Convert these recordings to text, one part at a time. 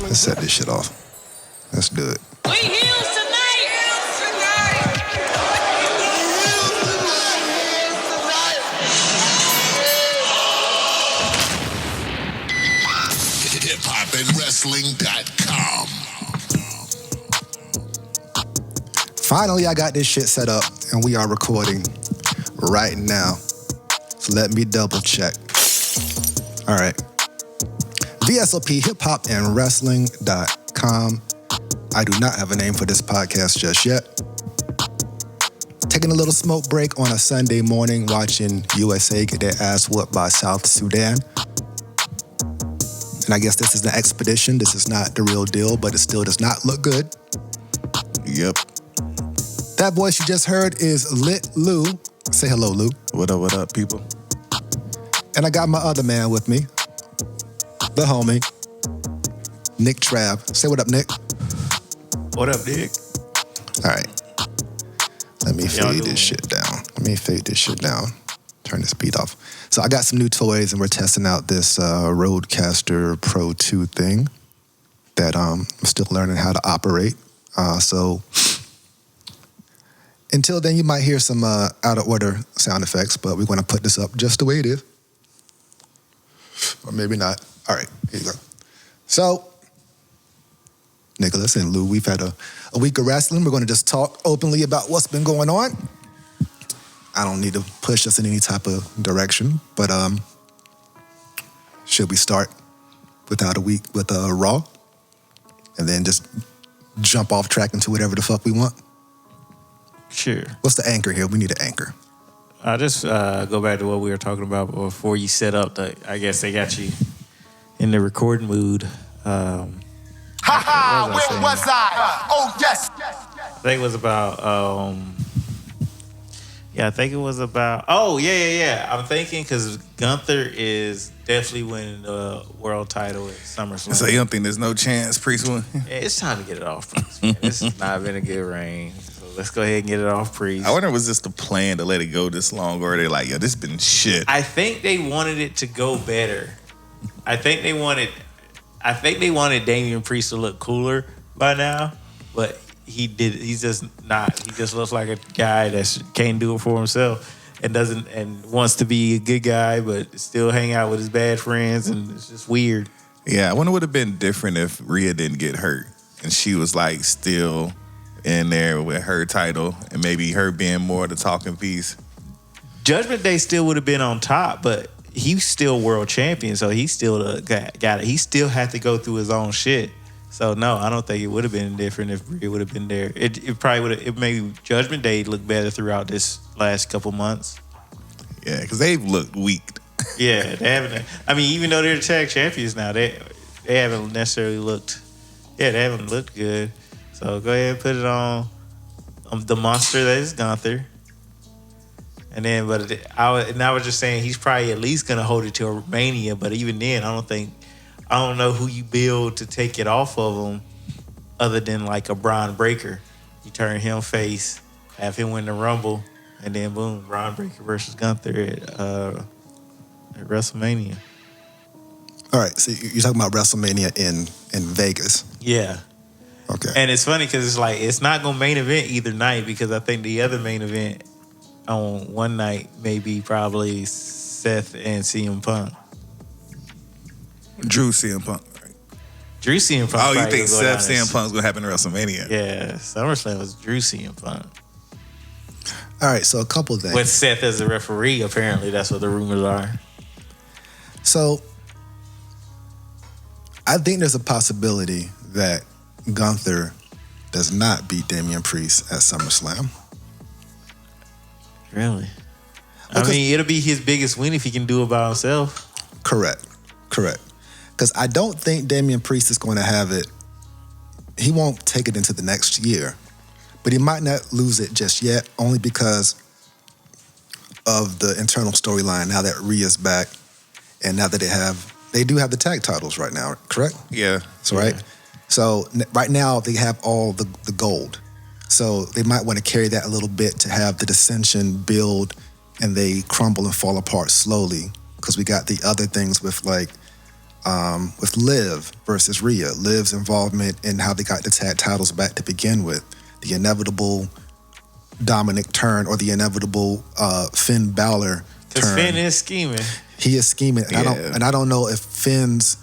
Let's set this shit off. Let's do it. We heels tonight. HipHopandWrestling.com. Finally, I got this shit set up, and we are recording right now. So let me double check. All right. VSOP, HipHopandWrestling.com. I do not have a name for this podcast just yet. Taking a little smoke break on a Sunday morning, watching USA get their ass whooped by South Sudan. And I guess this is an expedition. This is not the real deal, but it still does not look good. Yep. That voice you just heard is Lit Lou. Say hello, Lou. What up, people? And I got my other man with me, the homie, Nick Trav. Say what up, Nick. What up, Nick? All right. Let me fade this shit down. Turn this beat off. So I got some new toys, and we're testing out this Rodecaster Pro 2 thing that I'm still learning how to operate. So until then, you might hear some out of order sound effects, but we're going to put this up just the way it is. Or maybe not. All right, here you go. So, Nicholas and Lou, we've had a week of wrestling. We're going to just talk openly about what's been going on. I don't need to push us in any type of direction, but should we start without a week with Raw? And then just jump off track into whatever the fuck we want? Sure. What's the anchor here? We need an anchor. I'll just go back to what we were talking about before you set up. I guess they got you in the recording mood. Where was I? Oh, yes. I think it was about, I'm thinking because Gunther is definitely winning the world title at SummerSlam. So you don't think there's no chance Priest win? Yeah, it's time to get it off Priest, man. This has not been a good reign. So let's go ahead and get it off Priest. I wonder, was this the plan to let it go this long, or are they like, yo, this has been shit? I think they wanted it to go better. I think they wanted Damian Priest to look cooler by now, but he just looks like a guy that can't do it for himself and wants to be a good guy, but still hang out with his bad friends, and it's just weird. Yeah, I wonder what would have been different if Rhea didn't get hurt and she was like still in there with her title and maybe her being more the talking piece. Judgment Day still would have been on top, but he's still world champion, so he still got it. He still had to go through his own shit. So no, I don't think it would have been different if Rhea would have been there. It probably would have. It made Judgment Day look better throughout this last couple months. Yeah, because they've looked weak. Yeah, they haven't. I mean, even though they're the tag champions now, they haven't necessarily looked. Yeah, they haven't looked good. So go ahead and put it on the monster that is Gunther. And then, I was just saying he's probably at least gonna hold it till Mania. But even then, I don't know who you build to take it off of him, other than like a Bron Breakker. You turn him face, have him win the Rumble, and then boom, Bron Breakker versus Gunther at WrestleMania. All right, so you're talking about WrestleMania in Vegas. Yeah. Okay. And it's funny because it's like it's not gonna main event either night, because I think the other main event on one night may be probably Seth and CM Punk. Drew CM Punk, right? Drew CM Punk. Oh, you think Seth CM Punk's gonna happen in WrestleMania? Yeah, SummerSlam was Drew CM Punk. All right, so a couple of things. With Seth as a referee, apparently that's what the rumors are. So I think there's a possibility that Gunther does not beat Damian Priest at SummerSlam. Really? I mean, it'll be his biggest win if he can do it by himself. Correct. Because I don't think Damian Priest is going to have it. He won't take it into the next year. But he might not lose it just yet, only because of the internal storyline now that Rhea's back and now that they do have the tag titles right now, correct? Yeah. That's right. So right now they have all the gold. So they might want to carry that a little bit to have the dissension build and they crumble and fall apart slowly, because we got the other things with like with Liv versus Rhea. Liv's involvement in how they got the tag titles back to begin with. The inevitable Dominic turn or the inevitable Finn Balor turn. Because Finn is scheming. He is scheming. And I don't know if Finn's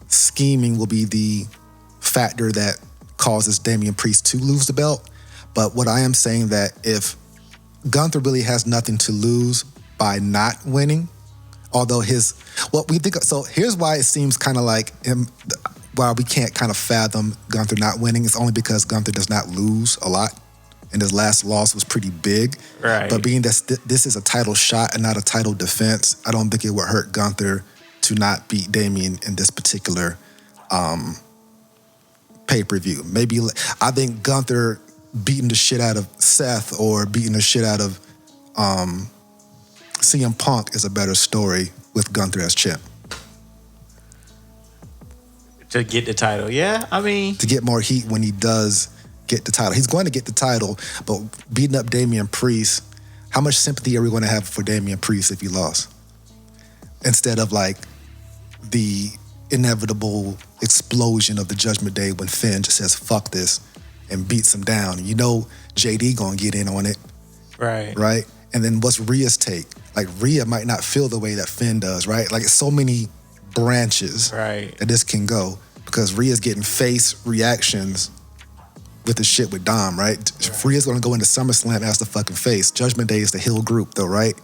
scheming will be the factor that causes Damian Priest to lose the belt. But what I am saying that if Gunther really has nothing to lose by not winning, although here's why it seems kind of like why we can't kind of fathom Gunther not winning. It's only because Gunther does not lose a lot. And his last loss was pretty big. Right. But being that this is a title shot and not a title defense, I don't think it would hurt Gunther to not beat Damian in this particular pay-per-view. Maybe I think Gunther beating the shit out of Seth or beating the shit out of CM Punk is a better story with Gunther as champ. To get the title, yeah. I mean, to get more heat when he does get the title. He's going to get the title, but beating up Damian Priest, how much sympathy are we going to have for Damian Priest if he lost? Instead of like the inevitable explosion of the Judgment Day when Finn just says, fuck this, and beats him down. You know JD going to get in on it. Right. Right? And then what's Rhea's take? Like Rhea might not feel the way that Finn does, right? Like it's so many branches that this can go because Rhea's getting face reactions with the shit with Dom, right? Rhea's going to go into SummerSlam as the fucking face. Judgment Day is the heel group though, right?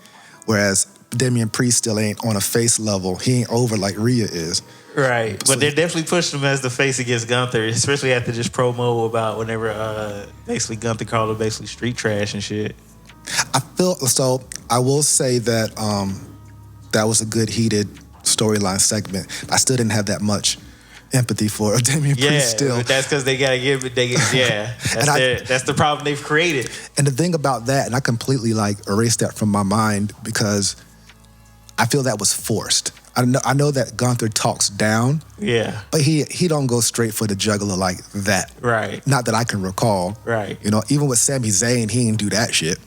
Whereas Damian Priest still ain't on a face level. He ain't over like Rhea is. Right. But they're definitely pushing him as the face against Gunther, especially after this promo about whenever basically Gunther called him basically street trash and shit. I will say that that was a good heated storyline segment. I still didn't have that much empathy for Damian Priest still. But that's because they gotta give it. That's the problem they've created. And the thing about that, and I completely like erased that from my mind because I feel that was forced. I know that Gunther talks down. Yeah. But he don't go straight for the jugular like that. Right. Not that I can recall. Right. You know, even with Sami Zayn, he didn't do that shit.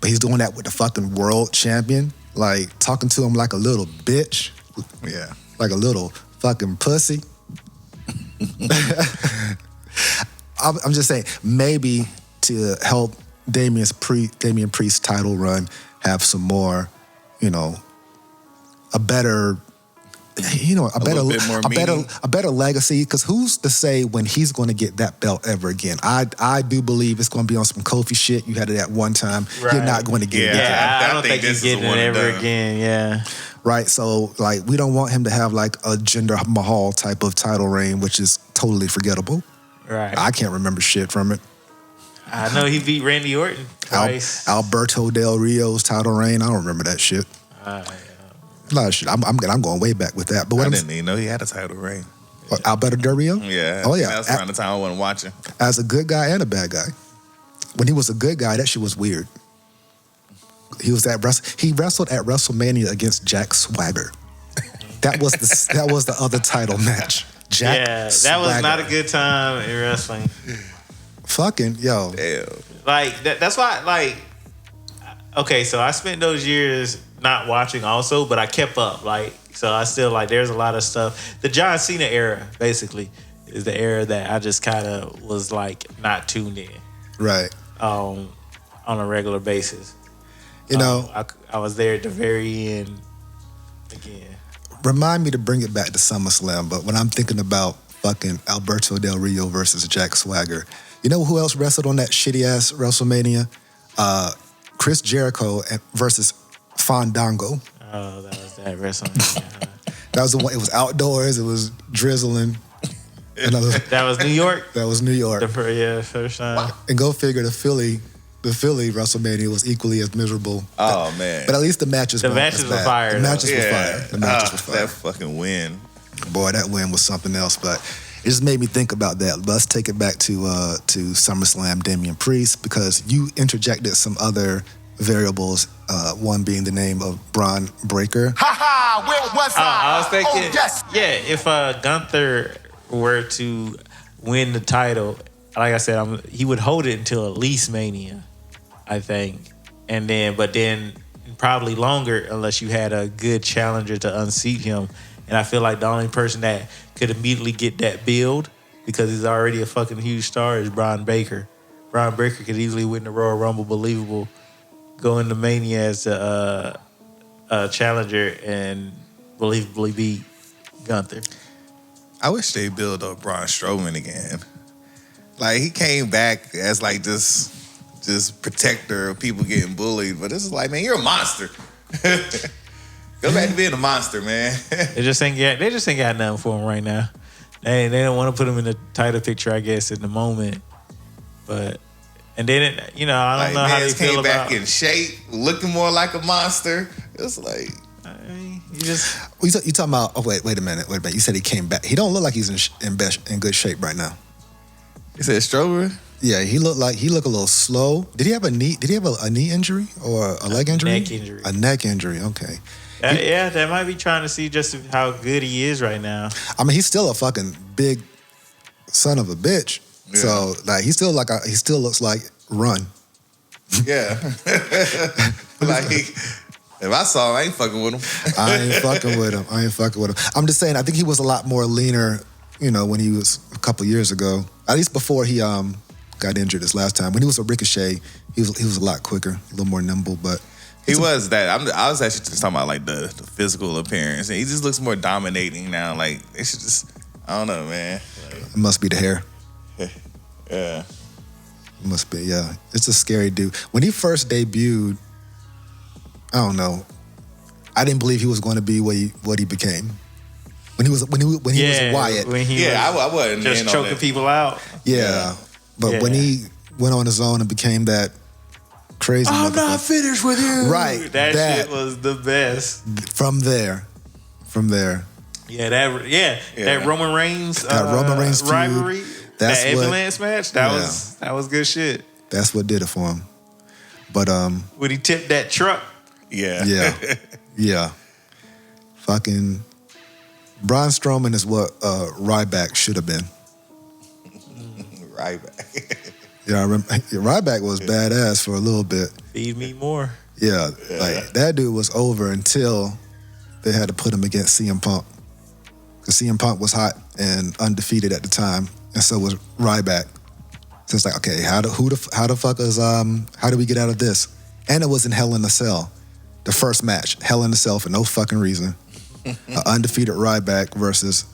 But he's doing that with the fucking world champion. Like, talking to him like a little bitch. Yeah. Like a little fucking pussy. I'm just saying, maybe to help Damian Priest's title run have some more, a better legacy. Because who's to say when he's going to get that belt ever again? I do believe it's going to be on some Kofi shit. You had it at one time. Right. You're not going to get it again. Yeah, I don't think he's getting it ever again. Yeah. Right, so like we don't want him to have like a Jinder Mahal type of title reign, which is totally forgettable. Right. I can't remember shit from it. I know he beat Randy Orton twice. Alberto Del Rio's title reign. I don't remember that shit. A lot of shit. I'm going way back with that. But I didn't even know he had a title reign. Alberto Del Rio? Yeah. Oh yeah. That's around the time I wasn't watching. As a good guy and a bad guy. When he was a good guy, that shit was weird. He wrestled at WrestleMania against Jack Swagger. That was the other title match. That was not a good time in wrestling. Fucking yo. Damn. Like that's why. Like, okay, so I spent those years not watching also, but I kept up. Like, so I still like. There's a lot of stuff. The John Cena era basically is the era that I just kind of was like not tuned in. Right. On a regular basis. I was there at the very end again. Remind me to bring it back to SummerSlam, but when I'm thinking about fucking Alberto Del Rio versus Jack Swagger, you know who else wrestled on that shitty-ass WrestleMania? Chris Jericho versus Fandango. Oh, that was that WrestleMania. That was the one. It was outdoors. It was drizzling. That was New York? That was New York. First time. Wow. And go figure, the Philly WrestleMania was equally as miserable. Oh, man. But at least the matches were fire. The matches were fire. That fucking win. Boy, that win was something else. But it just made me think about that. But let's take it back to SummerSlam, Damian Priest, because you interjected some other variables, one being the name of Bron Breakker. Where was I was thinking, if Gunther were to win the title, like I said, he would hold it until at least Mania, I think. But then probably longer unless you had a good challenger to unseat him. And I feel like the only person that could immediately get that build, because he's already a fucking huge star, is Bron Breakker. Bron Breakker could easily win the Royal Rumble, believable, go into Mania as a challenger and believably beat Gunther. I wish they build up Braun Strowman again. Like, he came back as like this protector of people getting bullied, but this is like, man, you're a monster. Go back to being a monster, man. They just ain't got nothing for him right now. They don't want to put him in the title picture, I guess, in the moment. But and then I don't know how they feel about. Came back in shape, looking more like a monster. It's like. You talking about? Oh wait a minute. You said he came back. He don't look like he's in good shape right now. You said Strowman? Yeah, he looked a little slow. Did he have a knee? Did he have a knee injury or a leg injury? Neck injury. A neck injury. Okay. They might be trying to see just how good he is right now. I mean, he's still a fucking big son of a bitch. Yeah. So like, he still looks like Run. Yeah. Like. If I saw him, I ain't fucking with him. I ain't fucking with him. I'm just saying, I think he was a lot more leaner, when he was a couple years ago. At least before he got injured this last time. When he was a Ricochet, he was a lot quicker, a little more nimble. But he was that. I was actually just talking about like the physical appearance, and he just looks more dominating now. Like, they should just, I don't know, man. Like, it must be the hair. Yeah. It must be, yeah. It's a scary dude. When he first debuted, I don't know. I didn't believe he was going to be what he became. When he was Wyatt. I wasn't just choking people out. Yeah. But when he went on his own and became that crazy I'm not finished with you. Right. That shit was the best. From there. Yeah, that Roman Reigns feud, rivalry. That ambulance match, that was good shit. That's what did it for him. But when he tipped that truck. Yeah. Fucking Braun Strowman is what Ryback should have been. Ryback. Yeah, I remember Ryback was badass for a little bit. Feed me more. Yeah, like that dude was over until they had to put him against CM Punk. Because CM Punk was hot and undefeated at the time, and so was Ryback. So it's like, okay, how do we get out of this? And it was in Hell in a Cell. The first match, Hell in a Cell, for no fucking reason. Undefeated Ryback versus,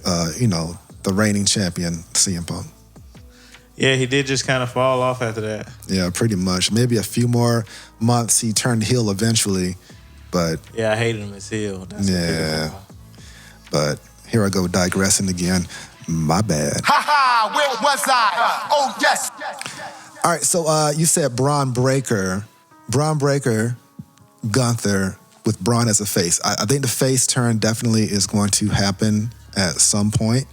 the reigning champion, CM Punk. Yeah, he did just kind of fall off after that. Yeah, pretty much. Maybe a few more months. He turned heel eventually, but... Yeah, I hated him as heel. But here I go digressing again. My bad. Ha! Where was I? Oh, yes! All right, so you said Bron Breakker, Gunther, with Braun as a face. I think the face turn definitely is going to happen at some point.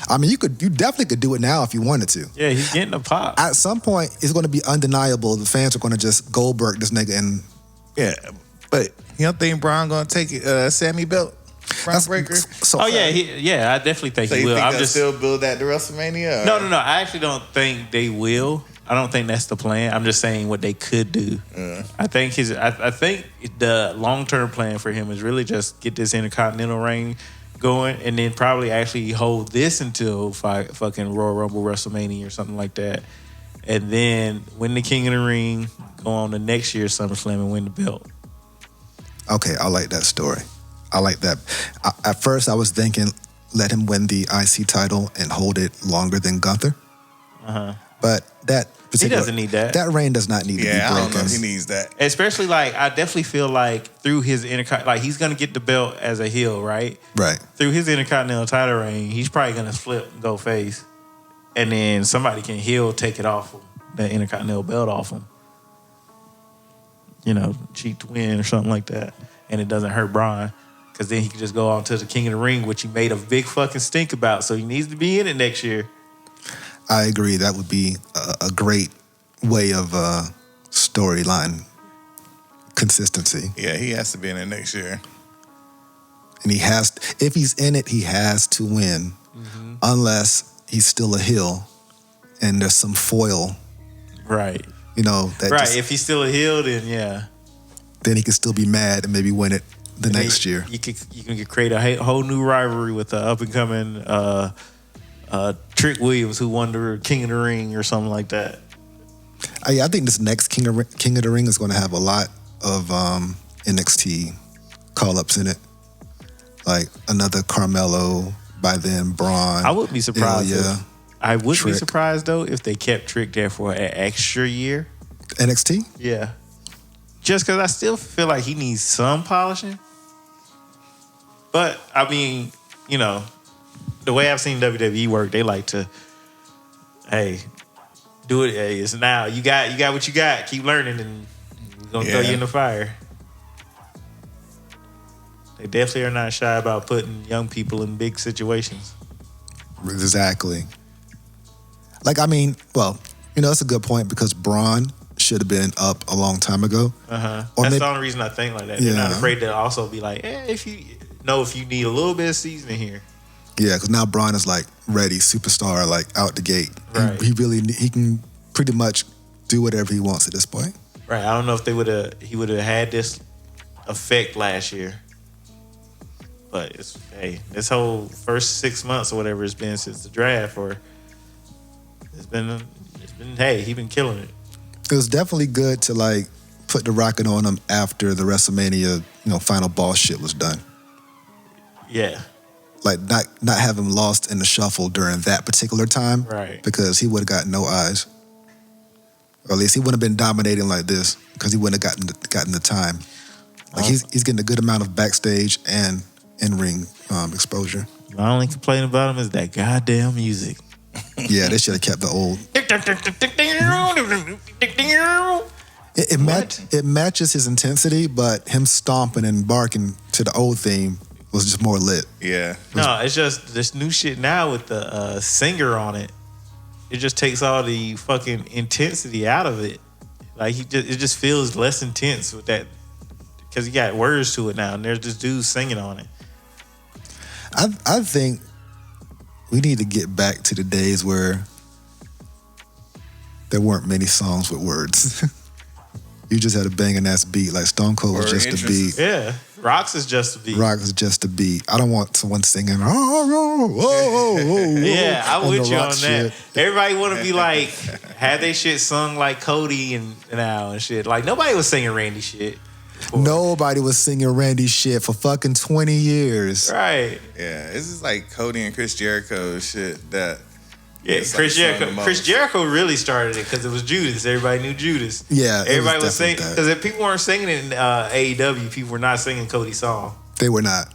I mean, you definitely could do it now if you wanted to. Yeah, he's getting a pop. At some point, it's going to be undeniable. The fans are going to just Goldberg this nigga and... Yeah, but you don't think Braun going to take Sammy belt? Bron Breakker? I definitely think he will. I'm just still build that to WrestleMania? Or? No. I actually don't think they will. I don't think that's the plan. I'm just saying what they could do. I think I think the long-term plan for him is really just get this Intercontinental reign going, and then probably actually hold this until fucking Royal Rumble, WrestleMania, or something like that, and then win the King of the Ring, go on to next year's SummerSlam and win the belt. Okay, I like that story. I like that. At first, I was thinking let him win the IC title and hold it longer than Gunther. But that he doesn't need that. That reign does not need to be broken. I don't know if he needs that. Especially, I definitely feel like through his he's going to get the belt as a heel, right? Right. Through his Intercontinental title reign, he's probably going to flip and go face. And then somebody can heel, take it off him, the Intercontinental belt off him. Cheat to win or something like that. And it doesn't hurt Braun. Because then he can just go on to the King of the Ring, which he made a big fucking stink about. So he needs to be in it next year. I agree. That would be a great way of storyline consistency. Yeah, he has to be in it next year. And if he's in it, he has to win. Unless he's still a heel and there's some foil. Right. If he's still a heel, then yeah. Then he can still be mad and maybe win it the next year. You can create a whole new rivalry with the up and coming Trick Williams, who won the King of the Ring or something like that. I think this next King of the Ring is going to have a lot of NXT call-ups in it. Like another Carmelo, by then Bron. I wouldn't be surprised. Ilya, I would Trick. be surprised though if they kept Trick there for an extra year. NXT? Yeah. Just because I still feel like he needs some polishing. But I mean, you know, the way I've seen WWE work, they like to, hey, do it. Hey, it's now. You got what you got. Keep learning, and we're gonna throw you in the fire. They definitely are not shy about putting young people in big situations. Exactly. Like, I mean, well, you know, that's a good point because Bron should have been up a long time ago. That's maybe, the only reason I think like that. They're not afraid to also be like, if you need a little bit of seasoning here. Yeah, because now Bron is like ready, superstar, like out the gate. Right. He can pretty much do whatever he wants at this point. Right. I don't know if he would have had this effect last year. But this whole first 6 months or whatever it's been since the draft, or it's been he been killing it. It was definitely good to like put the rocket on him after the WrestleMania, final boss shit was done. Yeah. Like not have him lost in the shuffle during that particular time. Right. Because he would have got no eyes. Or at least he wouldn't have been dominating like this because he wouldn't have gotten the time. Like he's getting a good amount of backstage and in-ring exposure. My only complaint about him is that goddamn music. Yeah, they should have kept the old. It matches his intensity, but him stomping and barking to the old theme was just more lit. Yeah. No, it's just this new shit now with the singer on it. It just takes all the fucking intensity out of it. Like it just feels less intense with that because you got words to it now, and there's this dude singing on it. I think we need to get back to the days where there weren't many songs with words. You just had a banging ass beat. Like Stone Cold was just a beat. Yeah, Rocks is just a beat. Rocks is just a beat. I don't want someone singing. Oh, yeah, I'm with you on that. Shit. Everybody want to be like, have they shit sung like Cody and now and shit. Like nobody was singing Randy shit. Before. Nobody was singing Randy shit for fucking 20 years. Right. Yeah, this is like Cody and Chris Jericho shit that. Yeah, Chris Jericho really started it because it was Judas. Everybody knew Judas. Yeah, everybody was singing because if people weren't singing it in AEW, people were not singing Cody's song. They were not.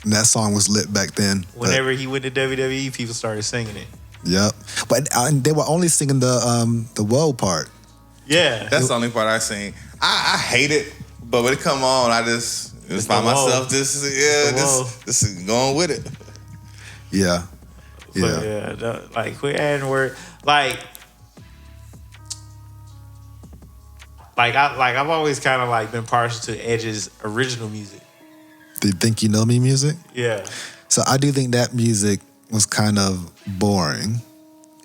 And that song was lit back then. Whenever he went to WWE, people started singing it. Yep, but they were only singing the "whoa" part. Yeah, that's the only part I sing. I hate it, but when it come on, I just find myself just going with it. Yeah. But yeah, like quit adding word. Like I've always kind of like been partial to Edge's original music. The Think You Know Me music? Yeah. So I do think that music was kind of boring.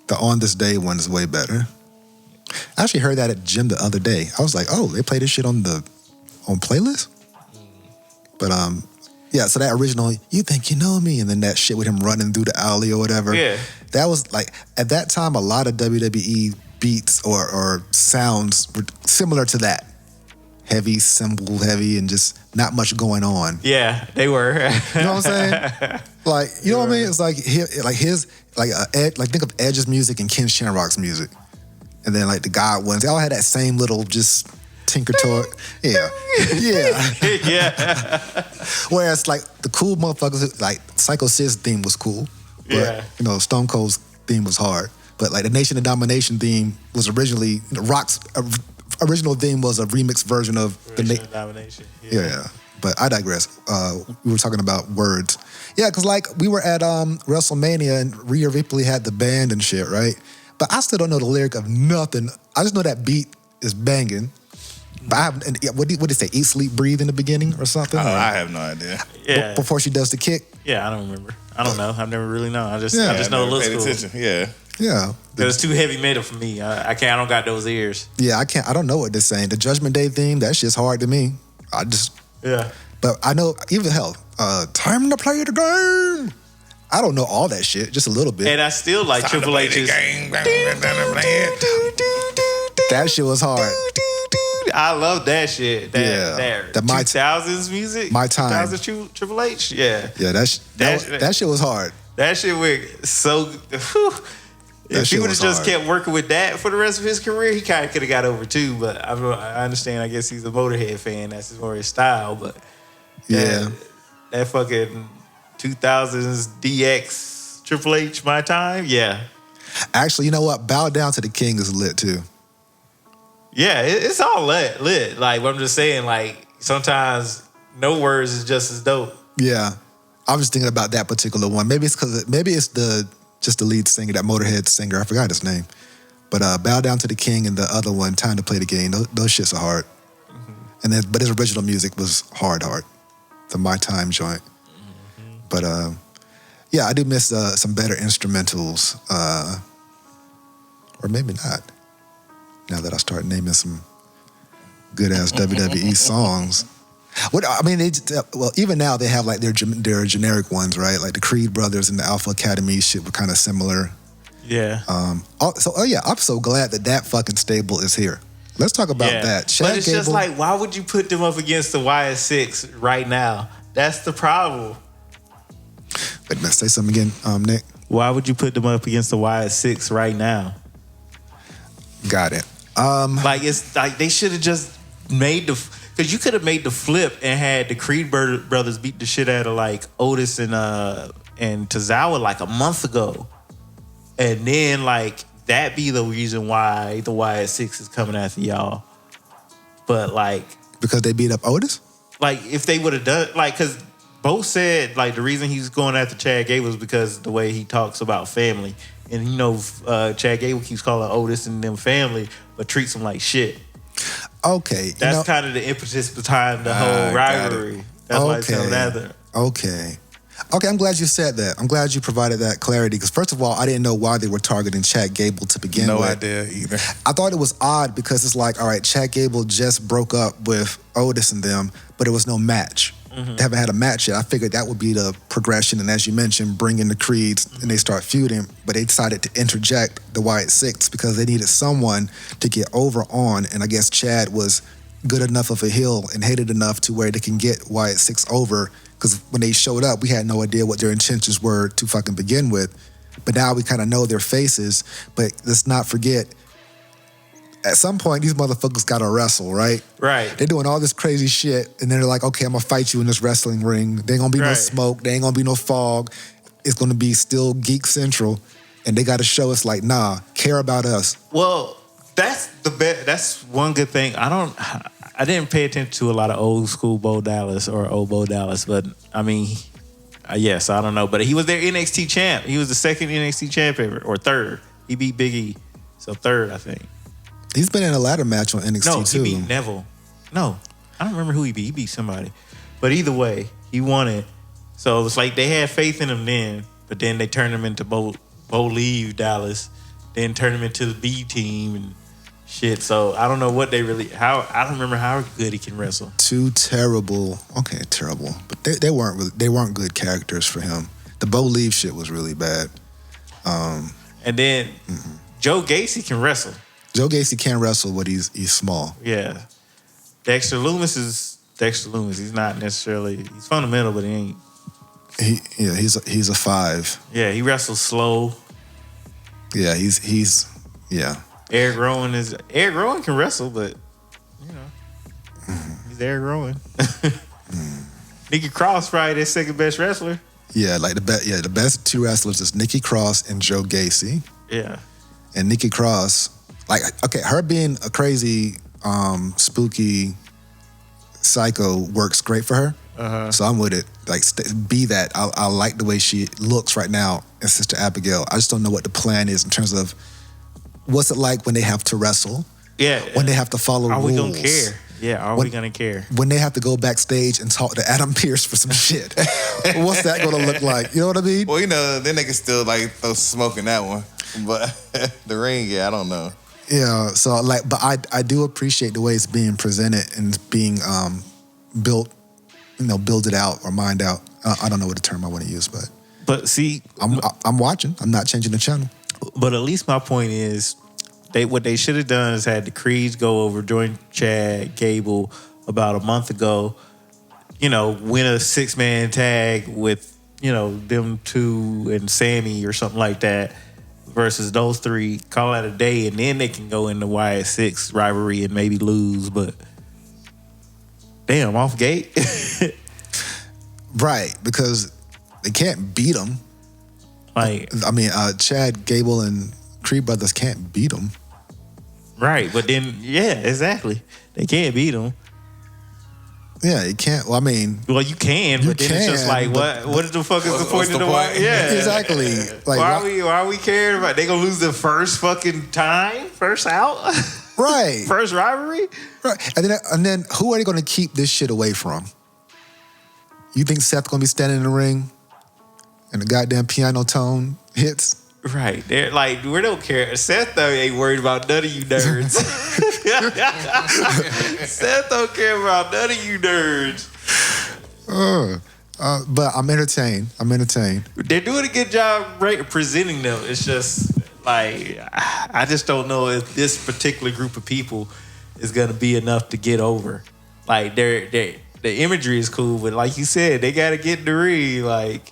The On This Day one is way better. I actually heard that at gym the other day. I was like, oh, they play this shit on playlist? But yeah, so that original, You Think You Know Me, and then that shit with him running through the alley or whatever. Yeah. That was like, at that time, a lot of WWE beats or sounds were similar to that. Heavy, cymbal heavy, and just not much going on. Yeah, they were. You know what I'm saying? Like, you know what I mean? It's like think of Edge's music and Ken Shamrock's music. And then like the God ones, they all had that same little just tinker toy. Yeah. Yeah. Whereas like the cool motherfuckers, like Psycho Sid's theme was cool. But, Stone Cold's theme was hard. But like the Nation of Domination theme was originally, Rock's original theme was a remix version of the Nation of Domination. Yeah. But I digress. We were talking about words. Yeah, because like we were at WrestleMania and Rhea Ripley had the band and shit, right? But I still don't know the lyric of nothing. I just know that beat is banging. But I have, what did it say? Eat, sleep, breathe in the beginning or something? Oh, I have no idea. Yeah. Before she does the kick? Yeah, I don't remember. I don't know. I've never really known. I just know it looks cool. Attention. Yeah. Yeah. Because it's too heavy metal for me. I don't got those ears. Yeah, I don't know what they're saying. The Judgment Day theme, that shit's hard to me. But I know even hell, time to play the game. I don't know all that shit, just a little bit. And I still like Triple H's. That shit was hard. I love that shit. The 2000s music. My time. 2000s Triple H. Yeah. Yeah, that shit was hard. That shit went so. Whew. If he would have just kept working with that for the rest of his career, he kind of could have got over too. But I understand. I guess he's a Motorhead fan. That's more his style. But that fucking 2000s DX Triple H, my time. Yeah. Actually, you know what? Bow Down to the King is lit too. Yeah, it's all lit. Like, I'm just saying, like, sometimes no words is just as dope. Yeah. I'm just thinking about that particular one. Maybe it's just the lead singer, that Motorhead singer. I forgot his name. But Bow Down to the King and the other one, Time to Play the Game. Those shits are hard. Mm-hmm. But his original music was hard. The My Time joint. Mm-hmm. But yeah, I do miss some better instrumentals. Or maybe not. Now that I start naming some good ass WWE songs. What I mean, even now they have like their generic ones, right? Like the Creed brothers and the Alpha Academy shit were kind of similar. Yeah. I'm so glad that fucking stable is here. Let's talk about that. But it's just like, why would you put them up against the Wyatt Six right now? That's the problem. Wait a minute, say something again, Nick. Why would you put them up against the Wyatt Six right now? Got it. Like, it's like they should have just made because you could have made the flip and had the Creed brothers beat the shit out of like Otis and Tozawa like a month ago, and then like that be the reason why the Wyatt Six is coming after y'all. But like, because they beat up Otis? Like, if they would have done, like, because both said like the reason he's going after Chad Gable was because the way he talks about family. And you know, Chad Gable keeps calling Otis and them family, but treats them like shit. Okay. That's kind of the impetus behind the whole rivalry. That's why it's coming after. Okay, I'm glad you said that. I'm glad you provided that clarity. Because first of all, I didn't know why they were targeting Chad Gable to begin with. No idea either. I thought it was odd because it's like, all right, Chad Gable just broke up with Otis and them, but it was no match. Mm-hmm. They haven't had a match yet. I figured that would be the progression. And as you mentioned, bring in the Creeds and they start feuding. But they decided to interject the Wyatt Six because they needed someone to get over on. And I guess Chad was good enough of a heel and hated enough to where they can get Wyatt Six over. Because when they showed up, we had no idea what their intentions were to fucking begin with. But now we kind of know their faces. But let's not forget, at some point, these motherfuckers got to wrestle, right? Right. They're doing all this crazy shit, and then they're like, okay, I'm going to fight you in this wrestling ring. There ain't going to be no smoke. There ain't going to be no fog. It's going to be still Geek Central. And they got to show us like, nah, care about us. Well, that's that's one good thing. I didn't pay attention to a lot of old school Bo Dallas or old Bo Dallas, but I mean, yes, I don't know. But he was their NXT champ. He was the second NXT champ ever, or third. He beat Big E. So third, I think. He's been in a ladder match on NXT too. No, he beat Neville. No, I don't remember who he beat. He beat somebody. But either way, he won it. So it was like they had faith in him then, but then they turned him into Bo Leave Dallas, then turned him into the B team and shit. So I don't know what I don't remember how good he can wrestle. Two terrible. Okay, terrible. But they weren't good characters for him. The Bo Leave shit was really bad. And then Joe Gacy can wrestle. Joe Gacy can wrestle, but he's small. Yeah. Dexter Lumis is Dexter Lumis. He's not necessarily, he's fundamental, but he ain't. He's a 5. Yeah, he wrestles slow. Yeah, he's Eric Rowan can wrestle, but you know, he's Eric Rowan. Nikki Cross probably their second best wrestler. Yeah, like the best two wrestlers is Nikki Cross and Joe Gacy. Yeah. And Nikki Cross, like, okay, her being a crazy, spooky psycho works great for her. Uh-huh. So I'm with it. Like, be that. I like the way she looks right now in Sister Abigail. I just don't know what the plan is in terms of what's it like when they have to wrestle. Yeah. When they have to follow rules. Are we gonna care? Yeah, are we gonna care? When they have to go backstage and talk to Adam Pearce for some shit. What's that gonna look like? You know what I mean? Well, you know, then they can still like throw smoke in that one. But the ring, I don't know. Yeah, so like, but I do appreciate the way it's being presented and being built build it out or mind out. I don't know what the term I want to use, but see, I'm watching. I'm not changing the channel. But at least my point is, what they should have done is had the Creeds go over, join Chad Gable about a month ago. Win a 6-man tag with them two and Sammy or something like that versus those three. Call that a day, and then they can go into Wyatt 6 rivalry and maybe lose. But damn, off gate. Right, because they can't beat them. Chad Gable and Creed brothers can't beat them. Right, but then, yeah, exactly. They can't beat them. Yeah, you can't. Well, you can, but then it's just like, what the fuck is the point of the point? Yeah, exactly. Like, why are we caring about? They gonna lose the first fucking time, first out, right? First rivalry, right? And then who are they gonna keep this shit away from? You think Seth gonna be standing in the ring, and the goddamn piano tone hits? Right. They're like, we don't care. Seth though ain't worried about none of you nerds. Seth don't care about none of you nerds. But I'm entertained. They're doing a good job presenting them. It's just like, I just don't know if this particular group of people is gonna be enough to get over. Like the imagery is cool, but like you said, they gotta get in the ring. Like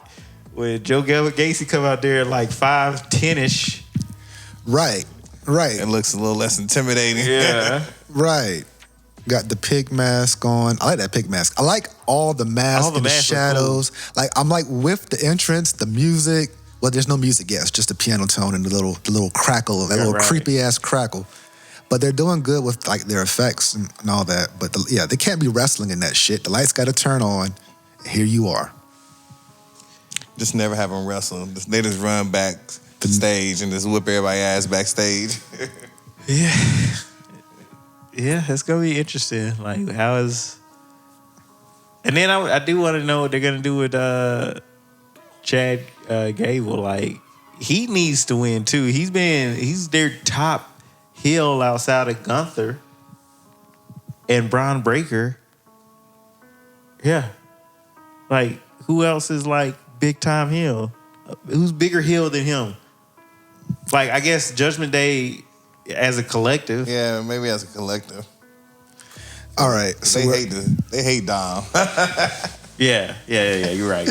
when Joe Gacy come out there like 5'10"-ish. Right. It looks a little less intimidating. Yeah. Right. Got the pig mask on. I like that pig mask. I like all the masks and the shadows. Cool. Like I'm like with the entrance, the music. Well, there's no music yet. It's just the piano tone and the little crackle, that little creepy ass crackle. But they're doing good with like their effects and all that. But they can't be wrestling in that shit. The lights got to turn on. Here you are. Just never have them wrestle. They just run back to stage and just whip everybody's ass backstage. Yeah. Yeah, it's going to be interesting. Like, how is... And then I do want to know what they're going to do with Chad Gable. Like, he needs to win, too. He's their top heel outside of Gunther and Bron Breakker. Yeah. Like, who else is, like, big-time heel? Who's bigger heel than him? Like, I guess Judgment Day as a collective. Yeah, maybe as a collective. All right. So they hate Dom. Yeah. You're right.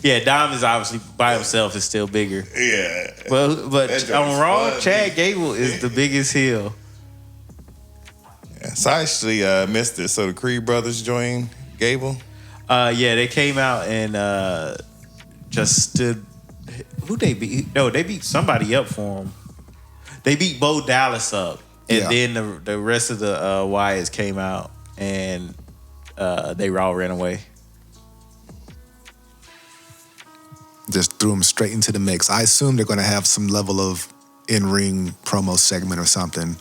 Yeah, Dom is obviously by himself is still bigger. Yeah. But on Raw, Chad Gable is the biggest heel. Yeah, so I actually missed it. So the Creed brothers joined Gable? Yeah, they came out and just stood. Who they beat? No, they beat somebody up for him. They beat Bo Dallas up. And then the rest of the Wyatts came out and they all ran away. Just threw them straight into the mix. I assume they're going to have some level of in-ring promo segment or something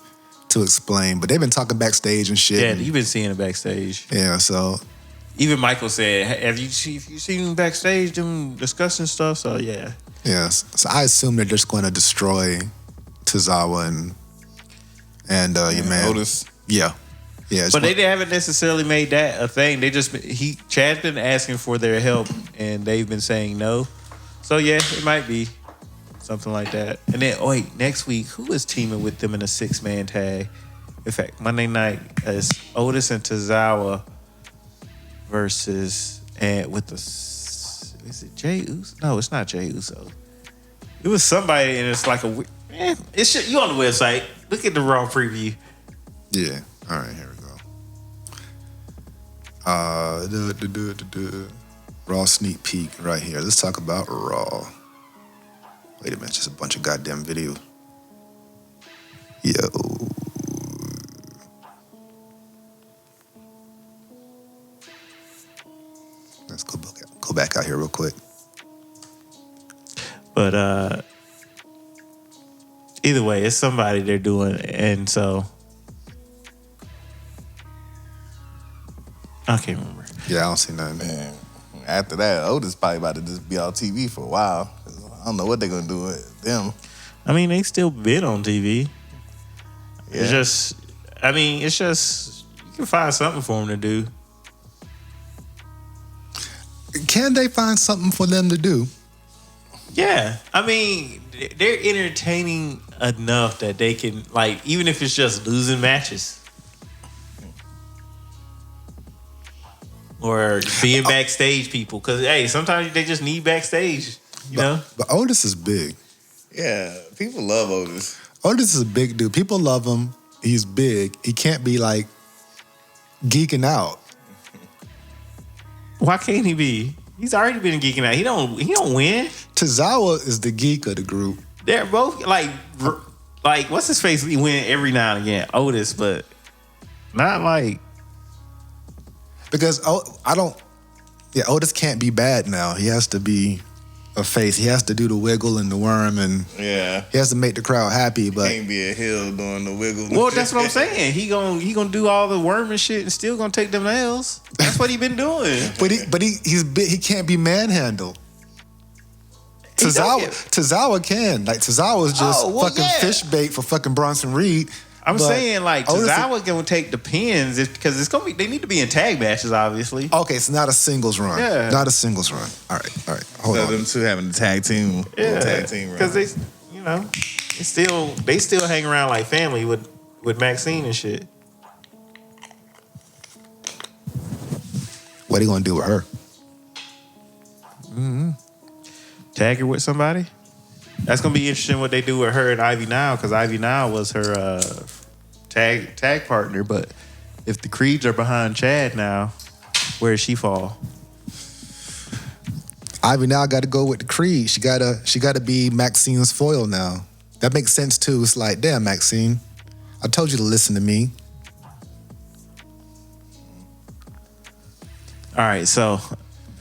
to explain. But they've been talking backstage and shit. Yeah, you've been seeing it backstage. Yeah, so... Even Michael said, have you seen them backstage, them discussing stuff? So, yeah. Yes. So I assume they're just going to destroy Tozawa and your man. Otis. Yeah. But they haven't necessarily made that a thing. Chad's been asking for their help, and they've been saying no. So, yeah, it might be something like that. And then, next week, who is teaming with them in a 6-man tag? In fact, Monday night is Otis and Tozawa versus, and with the, is it Jey Uso? No, it's not Jey Uso. It was somebody, and it's like you on the website. Look at the Raw preview. Yeah. All right, here we go. Raw sneak peek right here. Let's talk about Raw. Wait a minute, just a bunch of goddamn video. Yo. Let's go back out here real quick. But either way, it's somebody they're doing, and so I can't remember. Yeah, I don't see nothing. Man, after that, Otis probably about to just be on TV for a while. I don't know what they're gonna do with them. I mean, they still been on TV. Yeah. It's just you can find something for them to do. can they find something for them to do? Yeah, I mean, they're entertaining enough that they can, like, even if it's just losing matches or being backstage people, because hey, sometimes they just need backstage, you know. But Otis is big. Yeah, people love Otis. Otis is a big dude. People love him. He's big. He can't be like geeking out. Why can't he be? He's already been geeking out. He don't win. Tozawa is the geek of the group. They're both like what's his face? He win every now and again. Otis, but not like because Otis can't be bad now. He has to be a face. He has to do the wiggle and the worm, and yeah, he has to make the crowd happy. But can't be a heel doing the wiggle. Well, that's what I'm saying. He gonna do all the worm and shit, and still gonna take them L's. That's what he been doing. but he's big. He can't be manhandled. Tozawa can. Like Tozawa is just fish bait for fucking Bronson Reed. I'm saying like Tozawa gonna take the pins because it's gonna be. They need to be in tag matches, obviously. Okay, it's not a singles run. Yeah, not a singles run. All right. Hold on. Them two having a tag team. Yeah, tag team run. Because they still hang around like family with Maxine and shit. What are you gonna do with her? Tag her with somebody. That's gonna be interesting what they do with her and Ivy Now, because Ivy Now was her tag partner. But if the Creeds are behind Chad now, where does she fall? Ivy Now got to go with the Creed. She gotta be Maxine's foil now. That makes sense too. It's like, damn, Maxine, I told you to listen to me. All right, so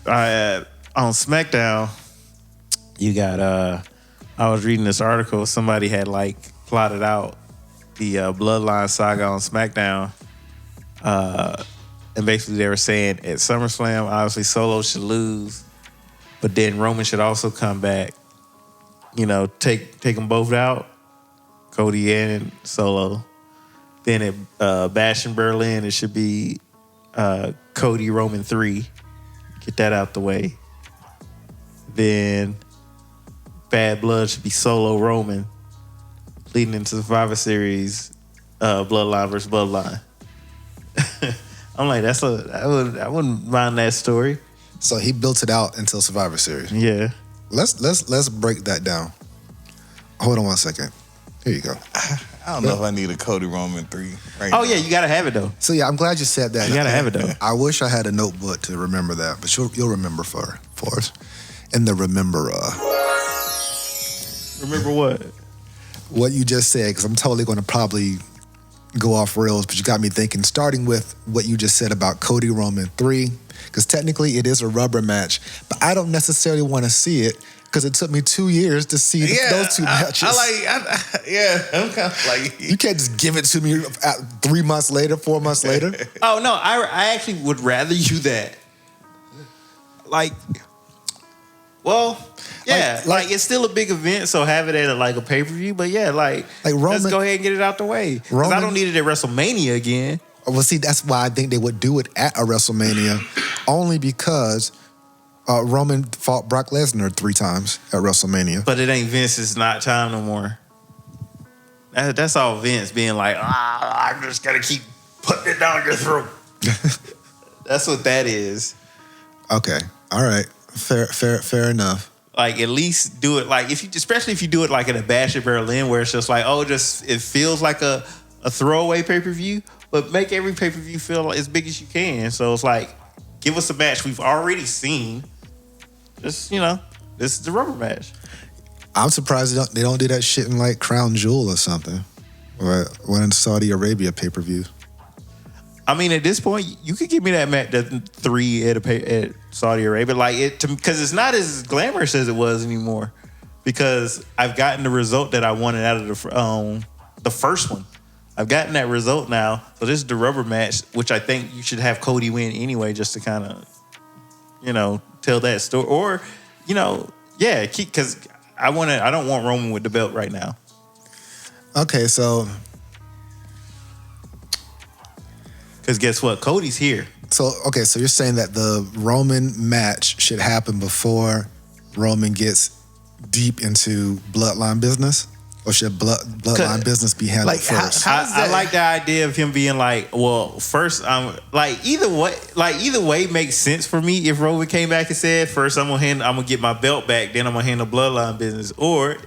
on SmackDown, you got I was reading this article. Somebody had like plotted out the Bloodline saga on SmackDown, and basically they were saying at SummerSlam, obviously Solo should lose, but then Roman should also come back. You know, take them both out, Cody and Solo. Then at Bash in Berlin, it should be Cody Roman 3. Get that out the way. Then Bad Blood should be Solo Roman, leading into Survivor Series, Bloodline versus Bloodline. I'm like, I wouldn't mind that story. So he built it out until Survivor Series. Yeah. Let's break that down. Hold on 1 second. Here you go. I don't know if I need a Cody Roman 3 right Oh now. yeah, you gotta have it though. So yeah, I'm glad you said that. You gotta have it though. I wish I had a notebook to remember that, but you'll remember for us. In the remember Remember what you just said, because I'm totally going to probably go off rails, but you got me thinking, starting with what you just said about Cody Roman 3, because technically it is a rubber match, but I don't necessarily want to see it because it took me 2 years to see those two matches. I'm kind of like... You can't just give it to me 3 months later, 4 months later. Oh no, I actually would rather you that. Like, well, yeah, like it's still a big event, so have it at a pay-per-view. But yeah, like Roman, let's go ahead and get it out the way. Because I don't need it at WrestleMania again. Well, see, that's why I think they would do it at a WrestleMania, only because Roman fought Brock Lesnar 3 times at WrestleMania. But it ain't Vince's not time no more. That's all Vince being like, I'm just gonna keep putting it down your throat. That's what that is. Okay, all right, fair enough. Like at least do it especially if you do it like at a Bash at Berlin where it's just like, it feels like a throwaway pay-per-view, but make every pay-per-view feel as big as you can. So it's like, give us a match we've already seen. Just, this is the rubber match. I'm surprised they don't do that shit in like Crown Jewel or something. Or one in Saudi Arabia pay-per-view. I mean, at this point, you could give me that match, that 3 at Saudi Arabia, because it's not as glamorous as it was anymore. Because I've gotten the result that I wanted out of the first one. I've gotten that result now, so this is the rubber match, which I think you should have Cody win anyway, just to kind of, tell that story, or, because I don't want Roman with the belt right now. Okay, so. Because guess what? Cody's here. So you're saying that the Roman match should happen before Roman gets deep into bloodline business? Or should bloodline business be handled first? I like the idea of him being like, well, first, either way makes sense for me. If Roman came back and said, first I'm gonna get my belt back, then I'm gonna handle bloodline business, or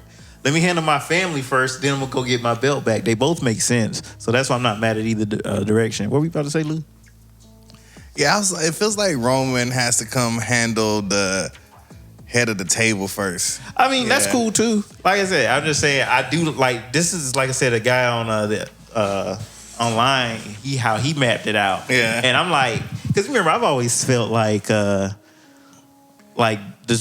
let me handle my family first, then I'm gonna go get my belt back. They both make sense, so that's why I'm not mad at either direction. What were you about to say, Lou? Yeah, it feels like Roman has to come handle the head of the table first. I mean, that's cool too. Like I said, I'm just saying I do like this is like I said, a guy on online, how he mapped it out. Yeah. And I'm like, because remember, I've always felt like this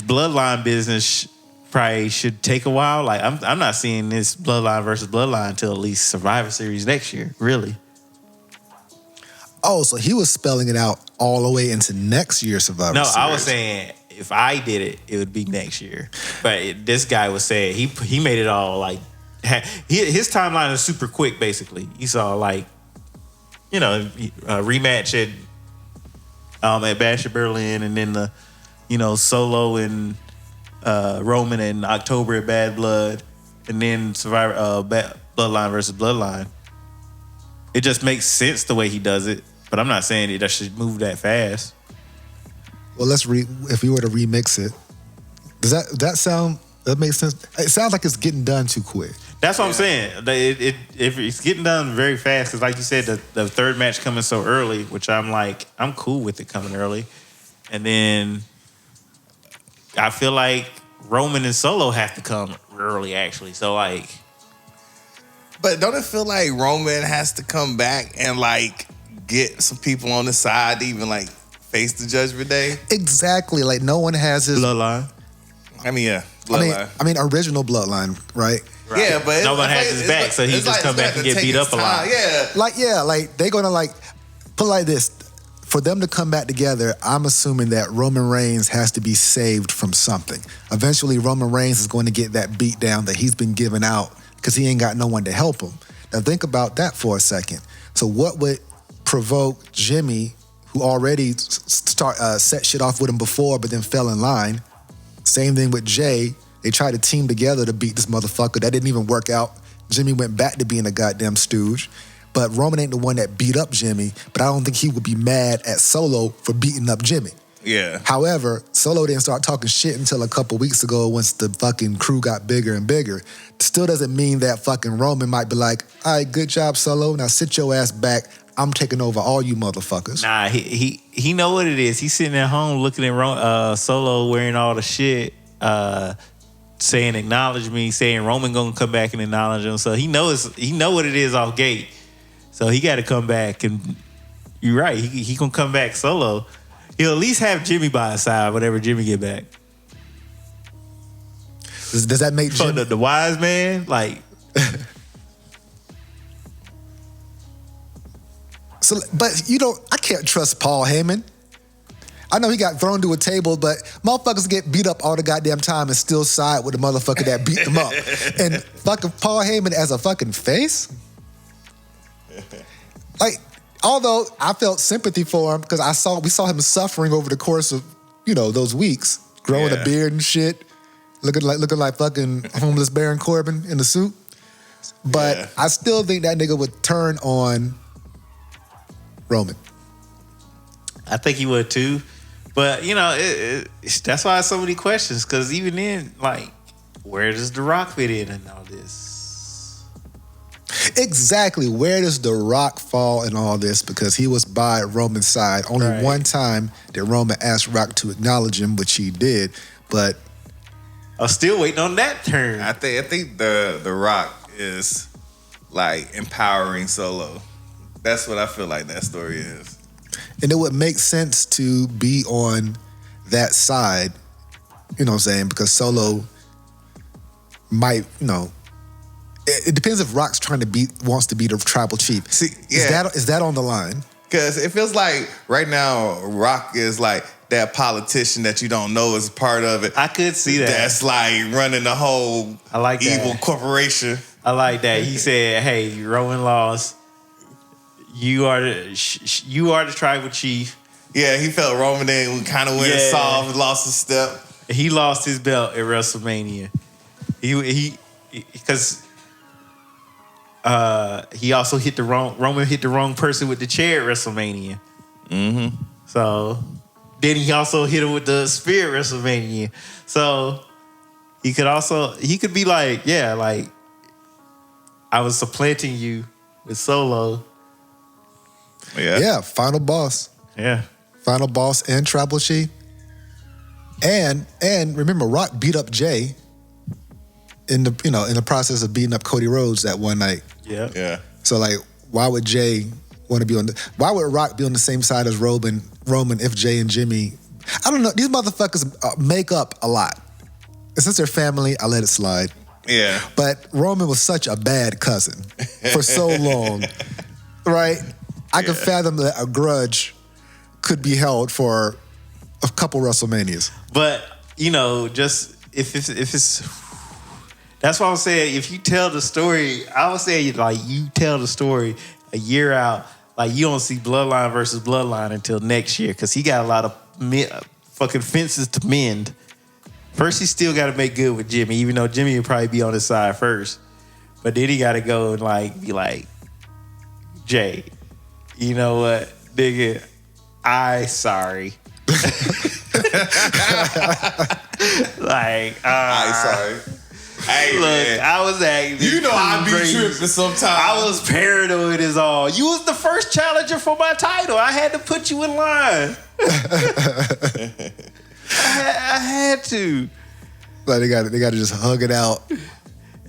bloodline business probably should take a while. Like I'm not seeing this bloodline versus bloodline until at least Survivor Series next year, really. Oh, so he was spelling it out all the way into next year's Survivor Series. No, I was saying if I did it, it would be next year. But this guy was saying he made it all like his timeline is super quick. Basically, he saw a rematch at Bash at Berlin, and then the Solo and Roman in October at Bad Blood, and then Survivor Bloodline versus Bloodline. It just makes sense the way he does it, but I'm not saying that should move that fast. Well, if we were to remix it, does that makes sense? It sounds like it's getting done too quick. That's what I'm saying. If it's getting done very fast, because like you said, the third match coming so early, which I'm cool with it coming early. And then I feel like Roman and Solo have to come early, actually. So, But don't it feel like Roman has to come back and, get some people on the side to even, face the Judgment Day? Exactly. Like, no one has his... Bloodline. I mean, yeah. Bloodline. I mean, original Bloodline, right? Right. Yeah, but no one has his back, so he just come back and get beat up a lot. Yeah. They're gonna put it like this. For them to come back together, I'm assuming that Roman Reigns has to be saved from something. Eventually, Roman Reigns is going to get that beat down that he's been giving out because he ain't got no one to help him. Now think about that for a second. So what would provoke Jimmy, who already set shit off with him before, but then fell in line? Same thing with Jay. They tried to team together to beat this motherfucker. That didn't even work out. Jimmy went back to being a goddamn stooge. But Roman ain't the one that beat up Jimmy, but I don't think he would be mad at Solo for beating up Jimmy. Yeah. However, Solo didn't start talking shit until a couple weeks ago once the fucking crew got bigger and bigger. Still doesn't mean that fucking Roman might be like, all right, good job, Solo. Now sit your ass back. I'm taking over all you motherfuckers. Nah, he know what it is. He's sitting at home looking at Solo wearing all the shit, saying acknowledge me, saying Roman gonna come back and acknowledge him. So he know what it is off gate. So he got to come back, and you're right. He gonna come back Solo. He'll at least have Jimmy by his side whenever Jimmy get back. Does that make Jimmy the wise man? So, but I can't trust Paul Heyman. I know he got thrown to a table, but motherfuckers get beat up all the goddamn time and still side with the motherfucker that beat them up. And fucking Paul Heyman as a fucking face? Although I felt sympathy for him because we saw him suffering over the course of, those weeks, growing a beard and shit, looking like fucking homeless Baron Corbin in the suit. But I still think that nigga would turn on Roman. I think he would too. But, that's why so many questions, because even then, where does The Rock fit in all this? Exactly. Where does The Rock fall in all this? Because he was by Roman's side. Only one time did Roman ask Rock to acknowledge him, which he did. But I'm still waiting on that turn. I think the Rock is empowering Solo. That's what I feel like that story is. And it would make sense to be on that side, you know what I'm saying? Because Solo might, it depends if Rock's wants to be the tribal chief. See, yeah. Is that on the line? Because it feels like right now Rock is that politician that you don't know is part of it. I could see that. That's running the whole evil corporation. I like that. He said, "Hey, Roman lost. You are the tribal chief. Yeah, he felt Roman then kind of went soft, lost his step. He lost his belt at WrestleMania. Because he also Roman hit the wrong person with the chair at WrestleMania. Mm-hmm. So then he also hit him with the spear at WrestleMania. So he could be like, yeah, like I was supplanting you with Solo. Yeah, final boss. Yeah. Final boss and Tribal Chief. And remember, Rock beat up Jay in the process of beating up Cody Rhodes that one night. Yeah. Yeah. So like, why would Jay want to be why would Rock be on the same side as Roman if Jay and Jimmy? I don't know. These motherfuckers make up a lot. And since they're family, I let it slide. Yeah. But Roman was such a bad cousin for so long, right? I could fathom that a grudge could be held for a couple WrestleManias. But, just if it's that's why I'm saying if you tell the story, I would say like you tell the story a year out, like you don't see Bloodline versus Bloodline until next year because he got a lot of fucking fences to mend. First, he still got to make good with Jimmy, even though Jimmy would probably be on his side first. But then he got to go and like be like, Jay, you know what, nigga, sorry. Like, sorry. Hey, look, man. I was acting. I be crazy. tripping sometimes. I was paranoid as all. You was the first challenger for my title. I had to put you in line. I had to. Like they got to just hug it out.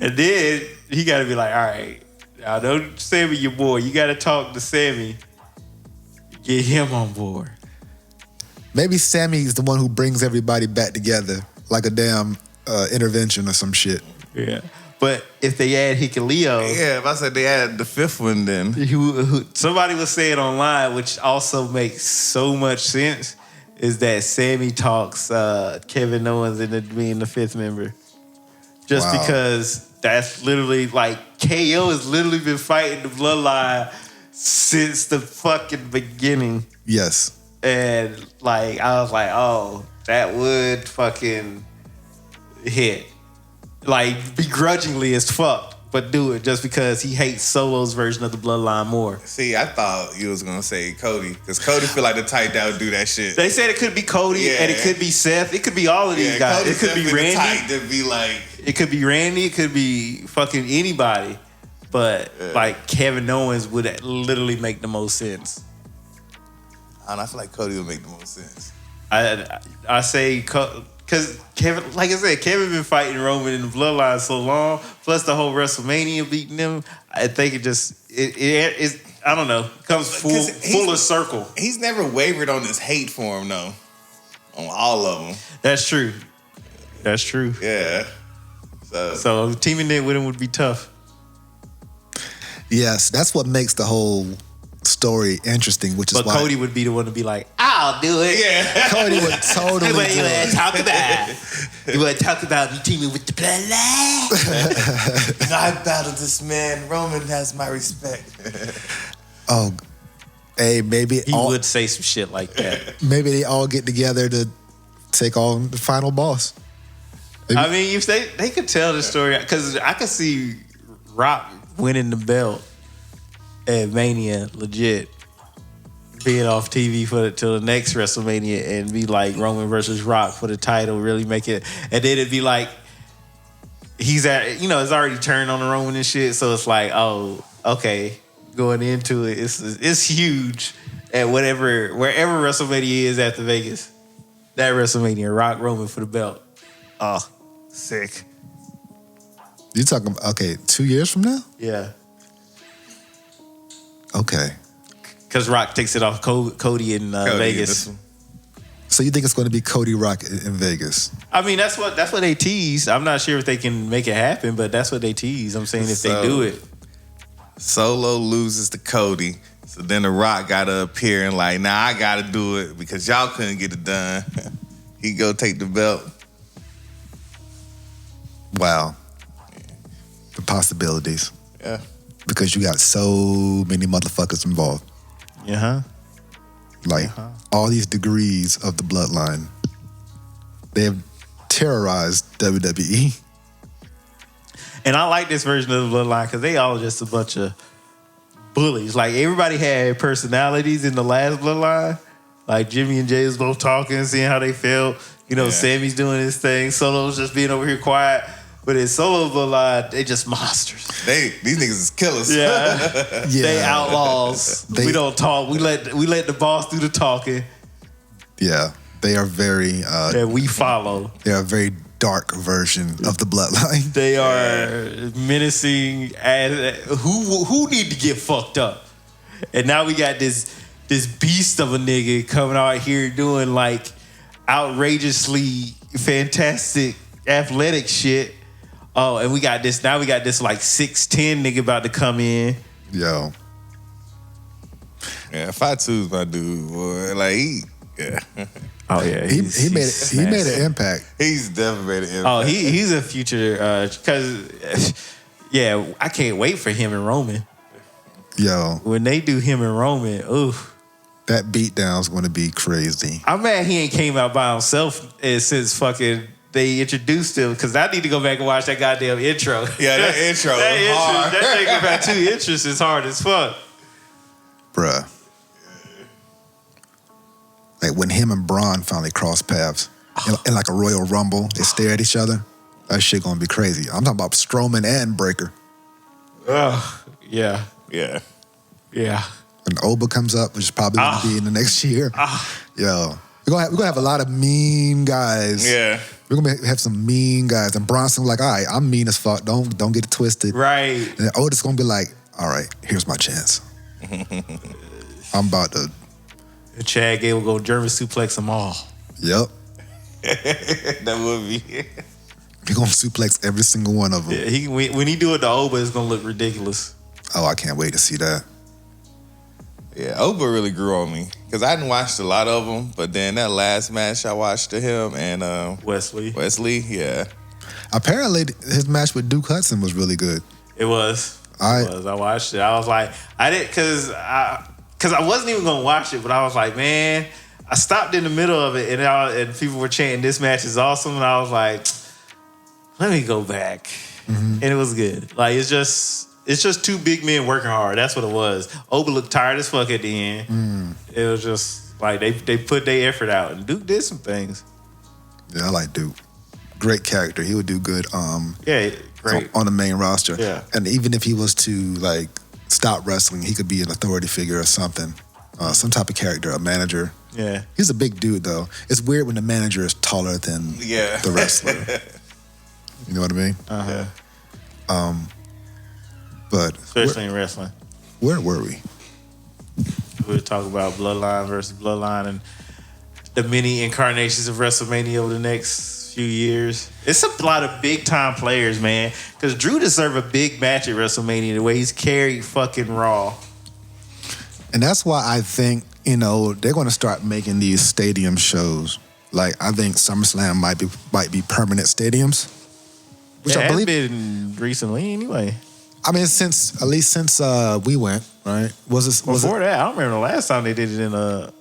And then he got to be like, all right, now don't Sammy your boy. You got to talk to Sammy. Get him on board. Maybe Sammy's the one who brings everybody back together, like a damn intervention or some shit. Yeah. But if they add Hikuleo, Yeah, if I said they added the fifth one, then somebody was saying online, which also makes so much sense, is that Sammy talks Kevin Owens into being the fifth member. Just because that's literally like KO has literally been fighting the Bloodline since the fucking beginning. Yes. And like I was like, oh, that would fucking hit. Like begrudgingly as fuck, but do it just because he hates Solo's version of the Bloodline more. see, I thought you was gonna say Cody because Cody feel like the type that would do that shit. They said it could be Cody and it could be Seth. It could be all of these guys. Cody's It could be definitely the Randy. type to be like, It could be Randy. It could be fucking anybody. But like Kevin Owens would literally make the most sense. I don't know, I feel like Cody would make the most sense. I say because Kevin, like I said, Kevin been fighting Roman in the Bloodline so long. Plus the whole WrestleMania beating them. I think it just it I don't know, comes full of circle. He's never wavered on his hate for him though, on all of them. That's true. That's true. Yeah. So teaming it with him would be tough. Yes, that's what makes the whole story interesting, which is But why Cody would be the one to be like, I'll do it. Yeah. Cody would totally do What you want it. to talk about? You want to talk about me teaming with the Bloodline? I battled this man. Roman has my respect. Oh, hey, maybe He would say some shit like that. maybe they all get together to take on the final boss. Maybe. I mean, if they could tell the story, because I could see Rock winning the belt at Mania, legit, being off TV till the next WrestleMania and be like Roman versus Rock for the title, really make it, and then it'd be like he's it's already turned on the Roman and shit, so it's like, oh, okay, going into it, it's huge at wherever WrestleMania is after Vegas. That WrestleMania, Rock Roman for the belt. Oh, sick. You talking, okay, 2 years from now? Yeah. Okay. Because Rock takes it off Cody in Vegas. So you think it's going to be Cody Rock in Vegas? I mean, that's what they tease. I'm not sure if they can make it happen, but that's what they tease. I'm saying if they do it. Solo loses to Cody. So then The Rock got to appear and like, nah, I got to do it because y'all couldn't get it done. He go take the belt. Wow. The possibilities. Yeah. Because you got so many motherfuckers involved. Yeah. Like all these degrees of the bloodline. They have terrorized WWE. And I like this version of the bloodline because they all just a bunch of bullies. Like everybody had personalities in the last bloodline. Like Jimmy and Jay was both talking, seeing how they felt. You know, Sammy's doing his thing. Solo's just being over here quiet. But in Solo bloodline, they just monsters. These niggas is killers. Yeah. They outlaws. We don't talk. We let the boss do the talking. Yeah. They are very that we follow. They are a very dark version of the bloodline. They are menacing and who need to get fucked up. And now we got this beast of a nigga coming out here doing like outrageously fantastic athletic shit. Oh, and we got this like 6'10" nigga about to come in. Yo. Yeah, Fatu's my dude, boy. Like Oh yeah, he made an impact. He's definitely made an impact. Oh, he's a future because I can't wait for him and Roman. Yo, when they do him and Roman, ooh, that beatdown's going to be crazy. I'm mad he ain't came out by himself since fucking they introduced him because I need to go back and watch that goddamn intro. Yeah, that intro is hard. That nigga got 2 intros is hard as fuck, bruh. Like when him and Bron finally cross paths in like a Royal Rumble, they stare at each other. That shit gonna be crazy. I'm talking about Strowman and Breaker. Yeah. When Oba comes up, which is probably gonna be in the next year. Yo, we're gonna have a lot of mean guys. Yeah. We're gonna have some mean guys. And Bronson like, all right, I'm mean as fuck. Don't get it twisted. Right. And Otis gonna be like, all right, here's my chance. I'm about to. And Chad Gable go German suplex them all. Yep. That would be. He gonna suplex every single one of them. Yeah, when he do it to Oba, it's gonna look ridiculous. Oh, I can't wait to see that. Yeah, Oba really grew on me because I hadn't watched a lot of them, but then that last match I watched to him and Wesley, yeah. Apparently, his match with Duke Hudson was really good. It was. I watched it. I was like, I didn't because I wasn't even gonna watch it, but I was like, man, I stopped in the middle of it, and people were chanting, "This match is awesome," and I was like, let me go back, and it was good. Like it's just 2 big men working hard. That's what it was. Oba looked tired as fuck at the end. It was just like they put their effort out, and Duke did some things. Yeah, I like Duke. Great character. He would do good. Great on the main roster. Yeah, and even if he was to like stop wrestling, he could be an authority figure or something, some type of character, a manager. Yeah, he's a big dude though. It's weird when the manager is taller than the wrestler. You know what I mean? But especially in wrestling. Where were we? We were talking about Bloodline versus Bloodline and the many incarnations of WrestleMania over the next few years. It's a lot of big time players, man. Because Drew deserved a big match at WrestleMania the way he's carried fucking Raw. And that's why I think, they're going to start making these stadium shows. Like, I think SummerSlam might be permanent stadiums. Which I believe has been recently anyway. I mean, since we went, right? Before that, I don't remember the last time they did it in a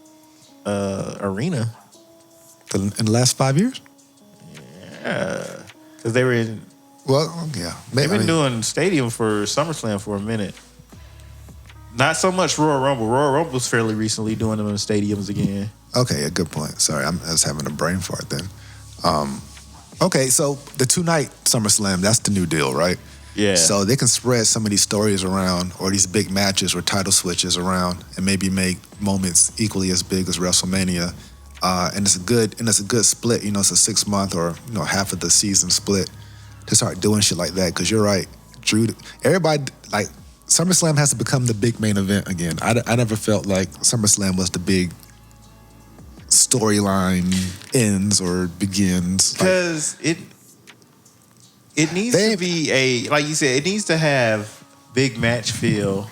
arena. In the last 5 years? Yeah, because they were in. Well, yeah, they've been doing stadium for SummerSlam for a minute. Not so much Royal Rumble. Royal Rumble was fairly recently doing them in stadiums again. Okay, a good point. Sorry, I was having a brain fart then. Okay, so the 2-night SummerSlam, that's the new deal, right? Yeah. So they can spread some of these stories around, or these big matches or title switches around, and maybe make moments equally as big as WrestleMania. And it's a good split. It's a 6-month or half of the season split to start doing shit like that. Because you're right, Drew. Everybody like SummerSlam has to become the big main event again. I never felt like SummerSlam was the big storyline ends or begins. Because it needs to be like you said, it needs to have big match feel,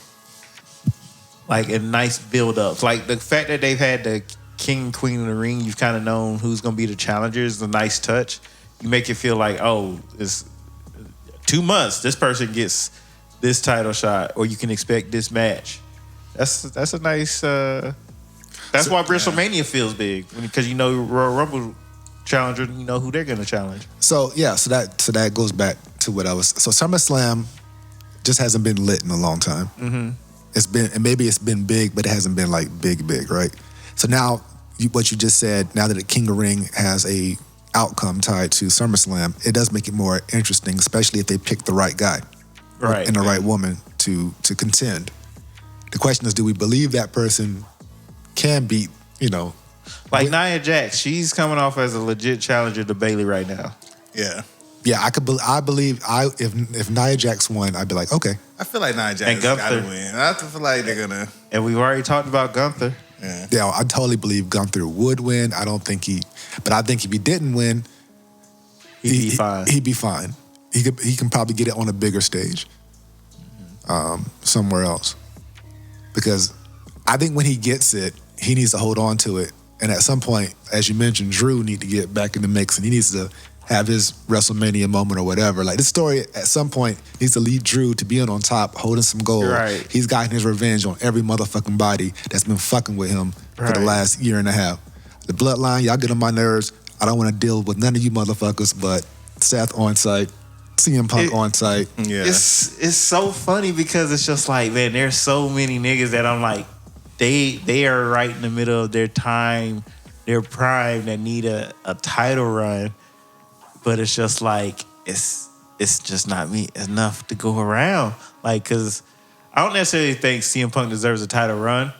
like a nice build up. Like the fact that they've had the King and Queen in the ring, you've kind of known who's going to be the challengers. The nice touch, you make it feel like, oh, it's 2 months. This person gets this title shot, or you can expect this match. That's a nice. That's why WrestleMania feels big, because you know Royal Rumble challenger, you know who they're going to challenge. So that goes back to what I was. So SummerSlam just hasn't been lit in a long time. Mm-hmm. It's been big, but it hasn't been like big, right? So now what you just said, now that the King of Ring has a outcome tied to SummerSlam, it does make it more interesting, especially if they pick the right guy, right, and the right woman to contend. The question is, do we believe that person can beat, like Nia Jax? She's coming off as a legit challenger to Bayley right now. Yeah. Yeah, I believe if Nia Jax won, I'd be like, okay. I feel like Nia Jax got to win. I feel like they're going to. And we've already talked about Gunther. Yeah, I totally believe Gunther would win. I think if he didn't win, he'd be fine. He'd be fine. He can probably get it on a bigger stage, somewhere else. Because I think when he gets it, he needs to hold on to it. And at some point, as you mentioned, Drew need to get back in the mix, and he needs to have his WrestleMania moment or whatever. Like, this story at some point needs to lead Drew to being on top, holding some gold. Right. He's gotten his revenge on every motherfucking body that's been fucking with him for the last year and a half. The bloodline, y'all get on my nerves. I don't want to deal with none of you motherfuckers, but Seth on site, CM Punk on site. Yeah. It's so funny because it's just like, man, there's so many niggas that I'm like, they are right in the middle of their time, their prime, that need a title run. But it's just like, it's just not me enough to go around. Like, because I don't necessarily think CM Punk deserves a title run,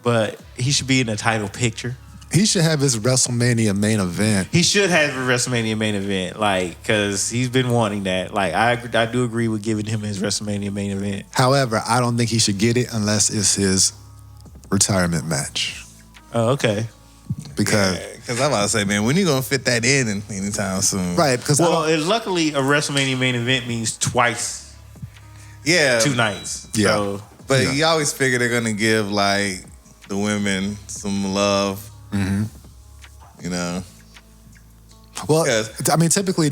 but he should be in a title picture. He should have his WrestleMania main event. He should have a WrestleMania main event, like, because he's been wanting that. Like, I do agree with giving him his WrestleMania main event. However, I don't think he should get it unless it's his retirement match. Oh, okay. Because I'm about to say, man, when you gonna fit that in anytime soon? Right, because luckily a WrestleMania main event means twice. Yeah, 2 nights. Yeah, so, but you always figure they're gonna give like the women some love. Mm-hmm. You know. Well, I mean, typically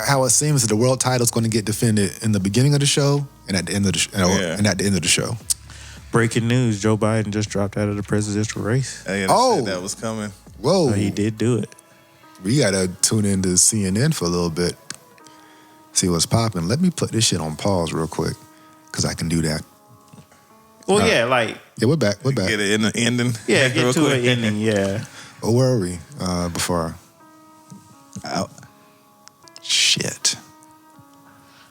how it seems is the world title is going to get defended in the beginning of the show and at the end of the show. Breaking news: Joe Biden just dropped out of the presidential race. Hey, said that was coming. Whoa, he did do it. We gotta tune into CNN for a little bit, see what's popping. Let me put this shit on pause real quick because I can do that. Well, we're back. We're back. Get it in the ending. Yeah, get to an ending. Yeah. Oh, where are we? Before. Shit.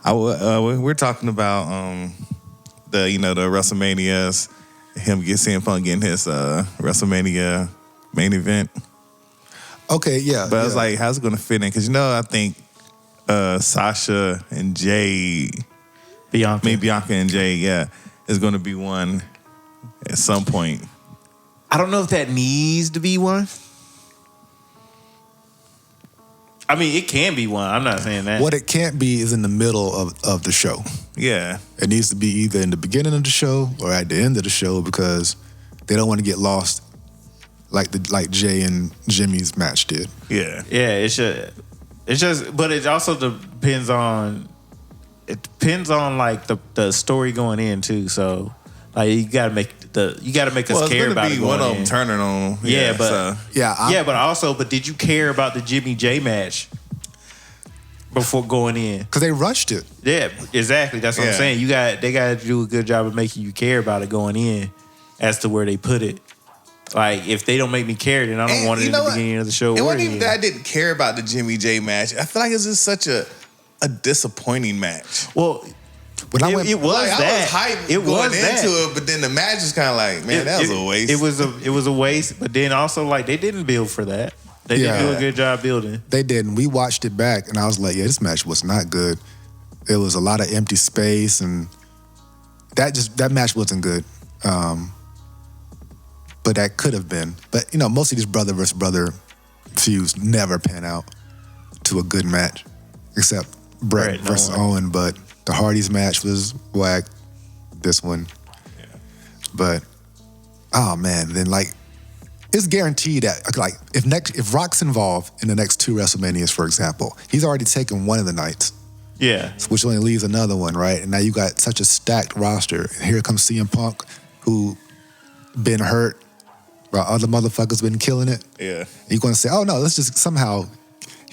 We're talking about the WrestleManias. CM Punk getting his WrestleMania main event. Okay, yeah. But I was like, how's it going to fit in? Because I think Sasha and Jay, Bianca and Jay, is going to be one at some point. I don't know if that needs to be one. I mean, it can be one. I'm not saying that. What it can't be is in the middle of the show. Yeah. It needs to be either in the beginning of the show or at the end of the show because they don't want to get lost like Jay and Jimmy's match did. Yeah. Yeah, it should. It's just, but it also depends on like the story going in too. So like you gotta make us care about it. One of them turning on. But did you care about the Jimmy J match before going in? Because they rushed it. Yeah, exactly. That's what I'm saying. They got to do a good job of making you care about it going in, as to where they put it. Like, if they don't make me care, then I don't want it in the beginning of the show. It wasn't even that I didn't care about the Jimmy J match. I feel like it's just such a disappointing match. Well, I was hyped going into it, but then the match was kind of like, man, that was a waste. It was a waste, but then also like they didn't build for that. They didn't do a good job building. They didn't. We watched it back, and I was like, yeah, this match was not good. There was a lot of empty space, and that match wasn't good. But that could have been. But most of these brother versus brother feuds never pan out to a good match, except Brett versus Owen. But the Hardys match was whack. This one, but oh man, then like it's guaranteed that like if Rock's involved in the next 2 WrestleManias, for example, he's already taken one of the nights. Yeah, which only leaves another one, right? And now you got such a stacked roster. And here comes CM Punk, who been hurt. while other motherfuckers been killing it. Yeah. You're going to say, oh, no, let's just somehow...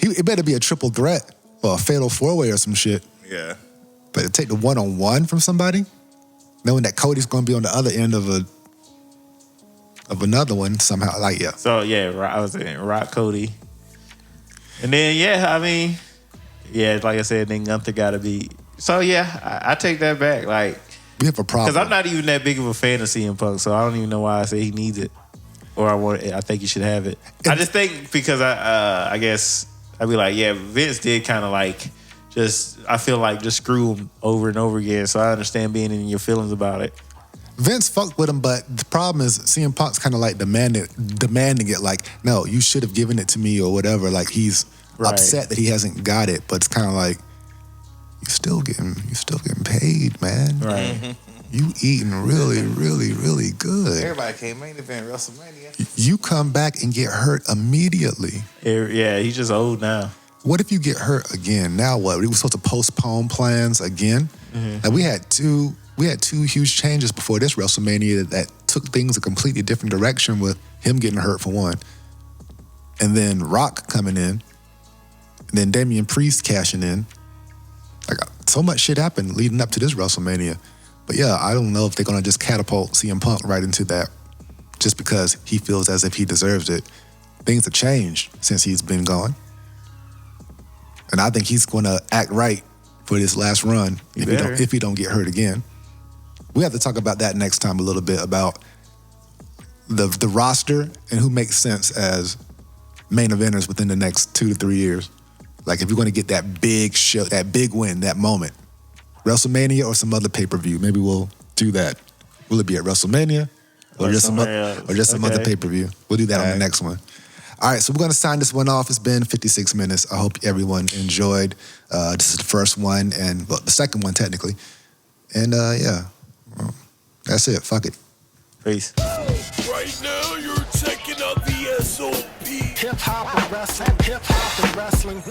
It better be a triple threat or a fatal four-way or some shit. Yeah. But to take the one-on-one from somebody, knowing that Cody's going to be on the other end of another one somehow, like, yeah. So, yeah, I was saying Rock Cody. And then, like I said, then Gunther got to be... So, yeah, I take that back. Like, we have a problem. Because I'm not even that big of a fan of CM Punk, so I don't even know why I say he needs it. Or I think he should have it. I just think because I guess I'd be like, yeah, Vince did kind of like I feel like just screw him over and over again. So I understand being in your feelings about it. Vince fucked with him, but the problem is CM Punk's kind of like demanding it. Like, no, you should have given it to me or whatever. Like he's upset that he hasn't got it, but it's kind of like you're still getting paid, man. Right. You eating really, really, really good. Everybody came main event WrestleMania. You come back and get hurt immediately. Yeah, he's just old now. What if you get hurt again? Now what? We were supposed to postpone plans again. Like we had two huge changes before this WrestleMania that took things a completely different direction with him getting hurt for one. And then Rock coming in. And then Damian Priest cashing in. Like so much shit happened leading up to this WrestleMania. But yeah, I don't know if they're going to just catapult CM Punk right into that just because he feels as if he deserves it. Things have changed since he's been gone. And I think he's going to act right for this last run if he don't get hurt again. We have to talk about that next time a little bit about the roster and who makes sense as main eventers within the next 2 to 3 years. Like if you're going to get that big show, that big win, that moment, WrestleMania or some other pay-per-view, maybe we'll do that. Will it be at WrestleMania or just some other pay-per-view? We'll do that on the next one. All right, so we're going to sign this one off. It's been 56 minutes. I hope everyone enjoyed. This is the first one and the second one technically. And that's it. Fuck it. Peace. Right now you're checking out the SOP. Hip hop and wrestling.